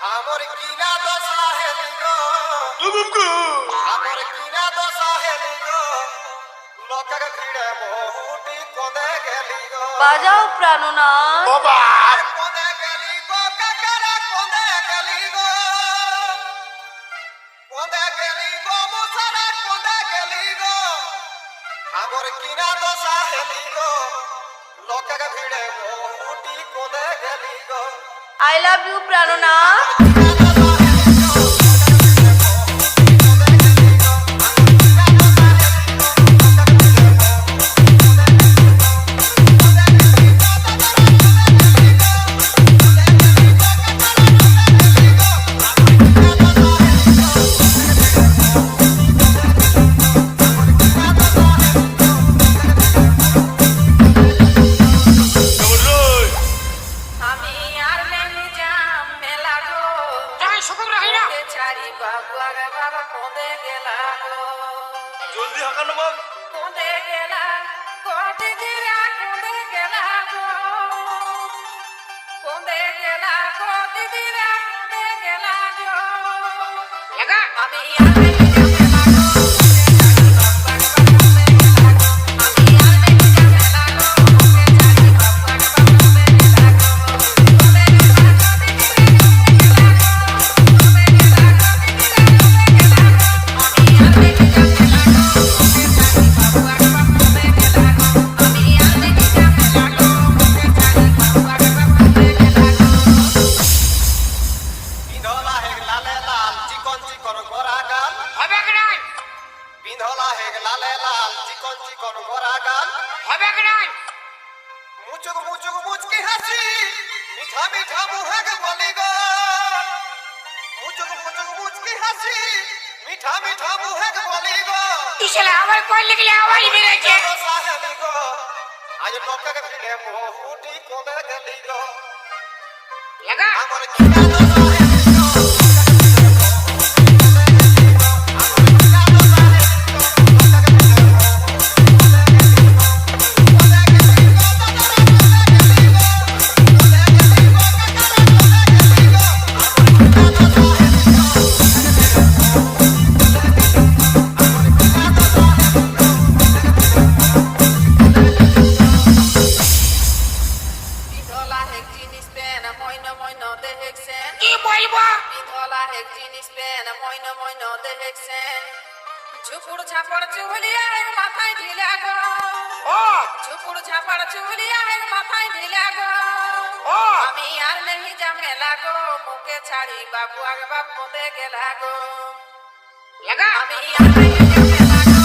আমার কিনা দশা হেলি গো আমার কিনা দশা হেলি গো লোকের ভিড়ে বহুটি কোদে গেলি গো বাজাও প্রাণনাথ বাবা কোদে গেলি গো কাকারা কোদে গেলি গো মুসারা কোদে গেলি গো আমার কিনা দশা হেলি গো লোকের ভিড়ে বহুটি কোদে গেলি গো আই লাভ ইউ প্রাণনাথ জলদি হাঁকানো বাপ মুচুক মুচুক মুচকি হাসি মিঠা মিঠা মুহেক বলি গো মুচুক মুচুক মুচকি হাসি মিঠা মিঠা মুহেক বলি গো ইশালা আমার কল লাগলে আওয়াজ বেরোচ্ছে সাহেলি গো আজ লোকের ভিড়ে বহুটি কোদে গেলি গো লাগা আমার কিনা দশা হেলি গো ঝুপুড় ঝাপড় চুলিয়া এক মাথায় ঢিলা গো ঝুপুড় ঝাপড় চুলিয়া এক মাথায় ঢিলা গো আমি আর নেহি জামেলা গো মুখে ছাড়ি বাবু আগে বাপ মতে গেলা গো লাগা আমি আর নেহি জামেলা গো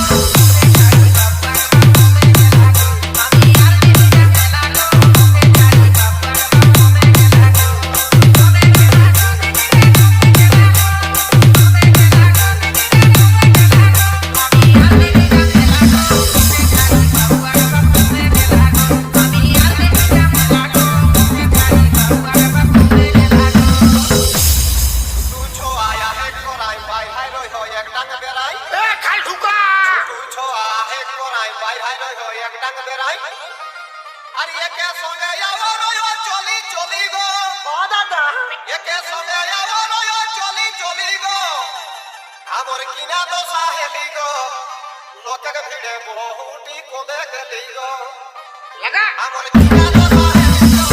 আমার কিনা দশা হেলি গো লোকের ভিড়ে বহুটি কোদে গেলি গো লাগা আমার কিনা দশা হেলি গো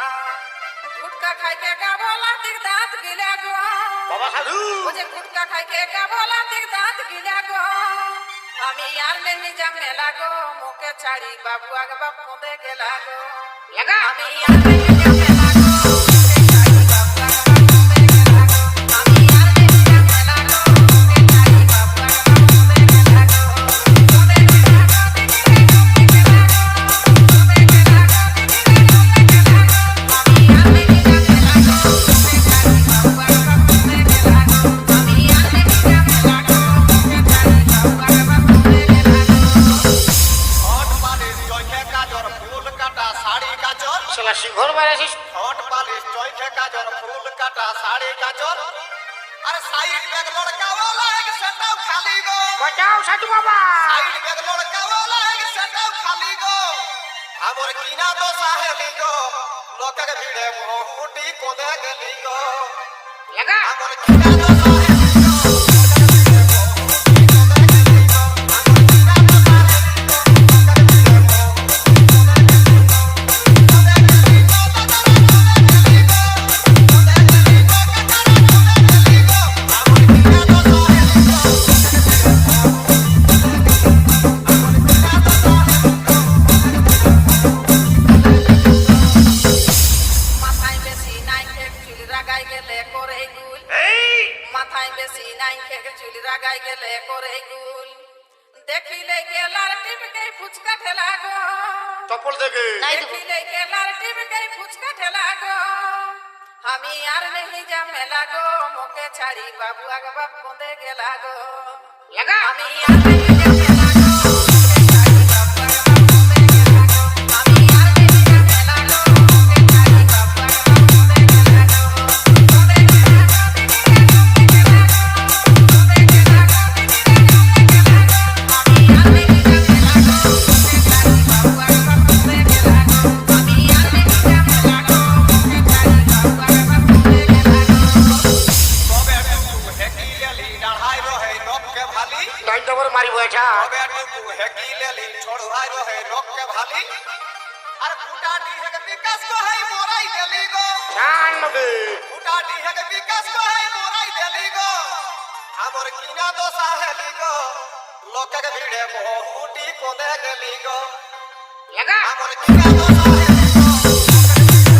गुटका खाई के का बोला तिर दांत गिला गो বাবা সাধু मुझे गुटका खाई के का बोला तिर दांत गिला गो আমি यार नहीं जामे लागो मुके छाड़ी बाबू आगे बाप कोदे गेला गो লাগা আমি यार नहीं जामे लागो লাগা पालिश चोइखे काजर फूल काटा साड़ी काजर अरे साइड बैग लड़का वाला एक सेंटाव खाली गो বাঁচাও সাধু বাবা साइड बैग लड़का वाला एक सेंटाव खाली गो हमर कीना तो साहेली गो लोक के भीड़े मुटी कोदे गेली गो লাগা हमर कीना तो साहेली गो মাথায় বেশি নাই খেক চুল রাগাই গেলে করে গুল মাথায় বেশি নাই খেক চুল রাগাই গেলে করে গুল দেখিলে গেলার টিপকে ফুচকা ঠেলা গো চপ্পল থেকে নাই দেবো দেখিলে গেলার টিপকে ফুচকা ঠেলা গো আমি আর নেই যা মেলা গো মোকে ছাড়ি বাবু আগে বাপ কোঁদে গেলা গো লাগা আমি আর নেই যা মেলা গো মোকে ছাড়ি বাবু আগে বাপ কোঁদে গেলা গো আমি আর নেই যা মেলা গো মোকে ছাড়ি বাবু আগে বাপ কোঁদে গেলা গো কোঁদে গেলা গো আমি আর নেই যা মেলা গো মোকে ছাড়ি বাবু আগে বাপ কোঁদে গেলা গো আমি আর নেই যা মেলা গো মোকে ছাড়ি বাবু আগে বাপ কোঁদে গেলা গো তবে টুকু হেকি লেলি ডাঢ়াই রহে নখ के भाली ডাইন তো করে মারিব এটা তবে টুকু হেকি লেলি छोड़वाई रहे नख के भाली अरे फूटा डी है के विकास को है मोराई देली गो জান নবে फूटा डी है के विकास को है मोराई देली गो हमर कीना तो साहेली गो लोक के भीड़े मुटी कोदे गेली गो লাগা हमर कीना तो साहेली गो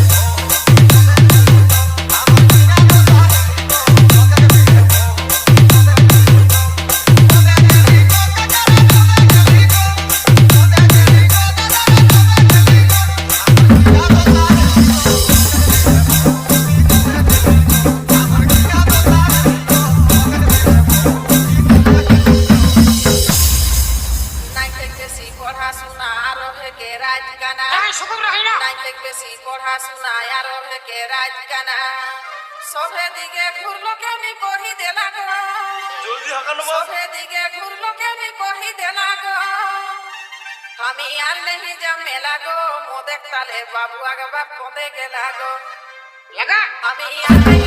নাইতে বেশি পড়াশোনা আর হেকে রাত গানা এই শুকুর রাখি না নাইতে বেশি পড়াশোনা আর হেকে রাত গানা সবে দিকে ঘুরলো কেমনি কহি দেলা গো জলদি হাঁকানো বাপ সবে দিকে ঘুরলো কেমনি কহি দেলা গো আমি আর নেই যা মেলা গো মো দেখতালে বাবু আগে বাপ কোঁদে গেলা গো লাগা আমি আর নেই